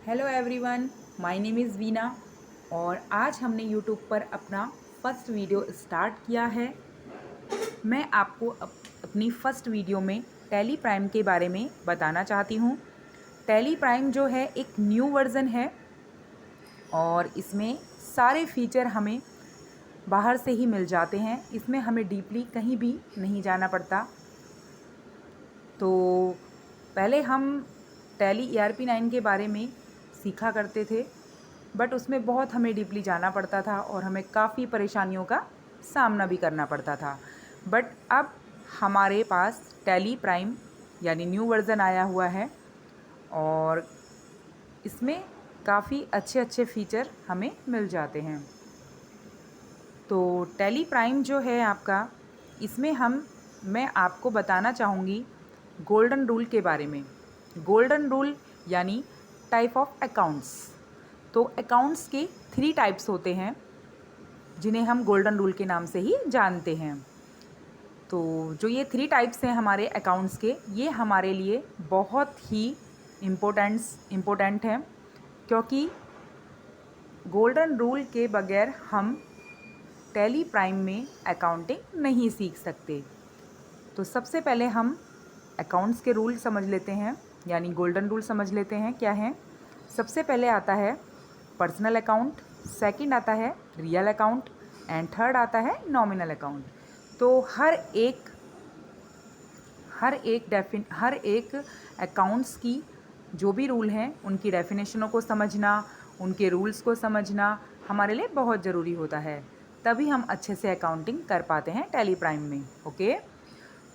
Hello everyone, my name is Veena और आज हमने यूट्यूब पर अपना फर्स्ट वीडियो स्टार्ट किया है। मैं आपको अपनी फर्स्ट वीडियो में टैली प्राइम के बारे में बताना चाहती हूँ। टैली प्राइम जो है एक न्यू वर्ज़न है और इसमें सारे फीचर हमें बाहर से ही मिल जाते हैं। इसमें हमें डीपली कहीं भी नहीं जाना पड़ता। तो पहले हम टैली ERP9 के बारे में सीखा करते थे, बट उसमें बहुत हमें डीपली जाना पड़ता था और हमें काफ़ी परेशानियों का सामना भी करना पड़ता था। बट अब हमारे पास टैली प्राइम यानी न्यू वर्ज़न आया हुआ है और इसमें काफ़ी अच्छे अच्छे फीचर हमें मिल जाते हैं। तो टैली प्राइम जो है आपका, इसमें मैं आपको बताना चाहूँगी गोल्डन रूल के बारे में। गोल्डन रूल यानी टाइप ऑफ अकाउंट्स। तो अकाउंट्स के 3 टाइप्स होते हैं जिन्हें हम गोल्डन रूल के नाम से ही जानते हैं। तो जो ये 3 टाइप्स हैं हमारे अकाउंट्स के, ये हमारे लिए बहुत ही इम्पोर्टेंट हैं, क्योंकि गोल्डन रूल के बगैर हम टैली प्राइम में अकाउंटिंग नहीं सीख सकते। तो सबसे पहले हम अकाउंट्स के रूल समझ लेते हैं, यानी गोल्डन रूल समझ लेते हैं क्या है। सबसे पहले आता है पर्सनल अकाउंट, सेकंड आता है रियल अकाउंट एंड थर्ड आता है नॉमिनल अकाउंट। तो हर एक अकाउंट्स की जो भी रूल हैं उनकी डेफिनेशनों को समझना, उनके रूल्स को समझना हमारे लिए बहुत ज़रूरी होता है। तभी हम अच्छे से अकाउंटिंग कर पाते हैं टैली प्राइम में। ओके,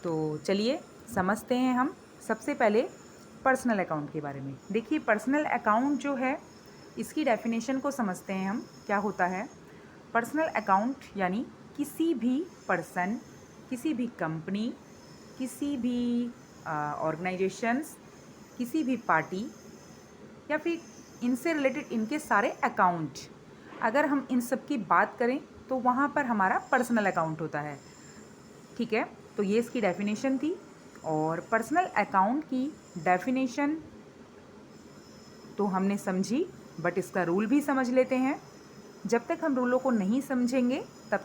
तो चलिए समझते हैं हम सबसे पहले पर्सनल अकाउंट के बारे में। देखिए, पर्सनल अकाउंट जो है इसकी डेफिनेशन को समझते हैं हम। क्या होता है पर्सनल अकाउंट? यानी किसी भी पर्सन, किसी भी कंपनी, किसी भी ऑर्गेनाइजेशंस, किसी भी पार्टी या फिर इनसे रिलेटेड इनके सारे अकाउंट, अगर हम इन सब की बात करें तो वहाँ पर हमारा पर्सनल अकाउंट होता है। ठीक है, तो ये इसकी डेफिनेशन थी। और पर्सनल अकाउंट की डेफिनेशन तो हमने समझी, बट इसका रूल भी समझ लेते हैं। जब तक हम रूलों को नहीं समझेंगे तब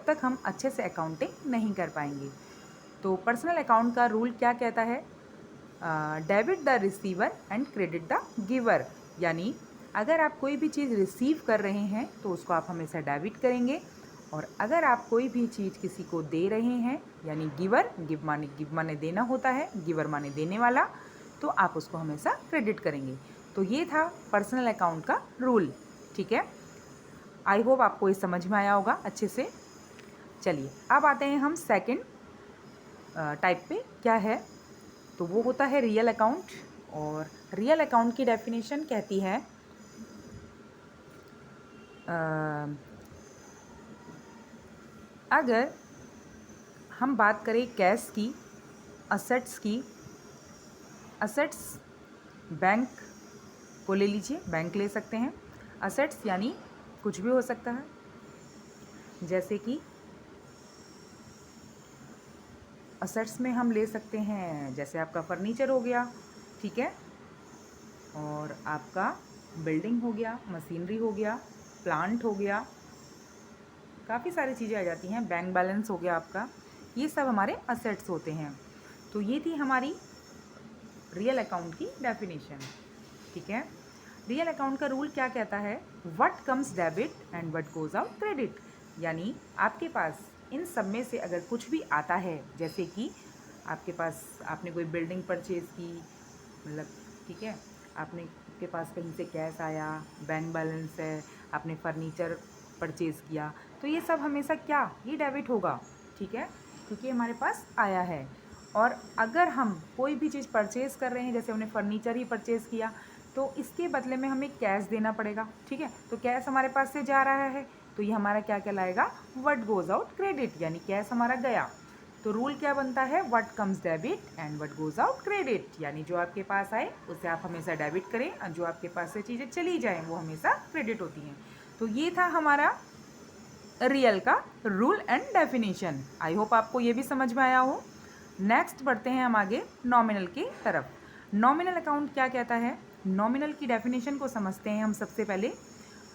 तक हम अच्छे से अकाउंटिंग नहीं कर पाएंगे। तो पर्सनल अकाउंट का रूल क्या कहता है? Debit the receiver and credit the giver. यानी अगर आप कोई भी चीज़ रिसीव कर रहे हैं तो उसको आप हमेशा डेबिट करेंगे, और अगर आप कोई भी चीज़ किसी को दे रहे हैं, यानी गिव माने देना होता है, गिवर माने देने वाला, तो आप उसको हमेशा क्रेडिट करेंगे। तो ये था पर्सनल अकाउंट का रूल। ठीक है, आई होप आपको ये समझ में आया होगा अच्छे से। चलिए अब आते हैं हम सेकंड टाइप पे। क्या है? तो वो होता है रियल अकाउंट। और रियल अकाउंट की डेफिनेशन कहती है अगर हम बात करें कैश की, असेट्स की, असेट्स बैंक को ले लीजिए, बैंक ले सकते हैं। असेट्स यानी कुछ भी हो सकता है, जैसे कि असेट्स में हम ले सकते हैं जैसे आपका फर्नीचर हो गया, ठीक है, और आपका बिल्डिंग हो गया, मशीनरी हो गया, प्लांट हो गया, काफ़ी सारी चीज़ें आ जाती हैं, बैंक बैलेंस हो गया आपका, ये सब हमारे असेट्स होते हैं। तो ये थी हमारी रियल अकाउंट की डेफिनेशन। ठीक है, रियल अकाउंट का रूल क्या कहता है? What comes debit and what goes out credit. यानी आपके पास इन सब में से अगर कुछ भी आता है, जैसे कि आपने कोई बिल्डिंग परचेज़ की, मतलब ठीक है, आपके पास कहीं से कैश आया, बैंक बैलेंस है, आपने फर्नीचर परचेज़ किया, तो ये सब हमेशा क्या, ये डेबिट होगा। ठीक है, क्योंकि हमारे पास आया है। और अगर हम कोई भी चीज़ परचेज़ कर रहे हैं, जैसे हमने फर्नीचर ही परचेज़ किया, तो इसके बदले में हमें कैश देना पड़ेगा। ठीक है, तो कैश हमारे पास से जा रहा है, तो ये हमारा क्या कहलाएगा? व्हाट गोज़ आउट क्रेडिट, यानी कैश हमारा गया। तो रूल क्या बनता है? What comes debit and what goes out credit. यानी जो आपके पास आए उसे आप हमेशा डेबिट करें, और जो आपके पास से चीज़ें चली जाएँ वो हमेशा क्रेडिट होती हैं। तो ये था हमारा रियल का rule and definition. I hope आपको ये भी समझ में आया हो। नेक्स्ट बढ़ते हैं हम आगे नॉमिनल की तरफ। नॉमिनल अकाउंट क्या कहता है? नॉमिनल की डेफिनेशन को समझते हैं हम सबसे पहले।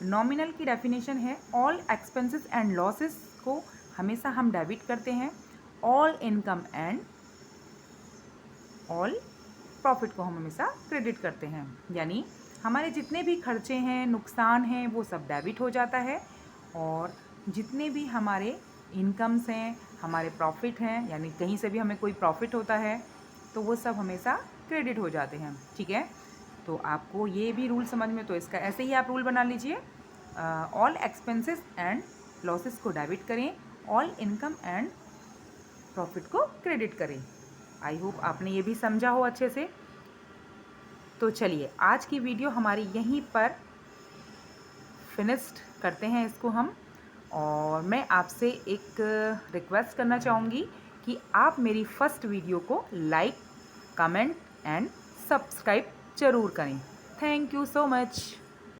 नॉमिनल की डेफिनेशन है ऑल एक्सपेंसेस एंड लॉसेस को हमेशा हम डेबिट करते हैं, all income and all profit को हम हमेशा क्रेडिट करते हैं। यानी हमारे जितने भी खर्चे हैं, नुकसान हैं, वो सब डेबिट हो जाता है, और जितने भी हमारे इनकम्स हैं, हमारे प्रॉफिट हैं, यानी कहीं से भी हमें कोई प्रॉफिट होता है तो वो सब हमेशा क्रेडिट हो जाते हैं। ठीक है, तो आपको ये भी रूल समझ में, तो इसका ऐसे ही आप रूल बना लीजिए, ऑल एक्सपेंसेस एंड लॉसेस को डेबिट करें, ऑल इनकम एंड प्रॉफिट को क्रेडिट करें। आई होप आपने ये भी समझा हो अच्छे से। तो चलिए आज की वीडियो हमारी यहीं पर फिनिश्ड करते हैं इसको हम, और मैं आपसे एक रिक्वेस्ट करना चाहूँगी कि आप मेरी फर्स्ट वीडियो को लाइक, कमेंट एंड सब्सक्राइब ज़रूर करें। Thank you so much.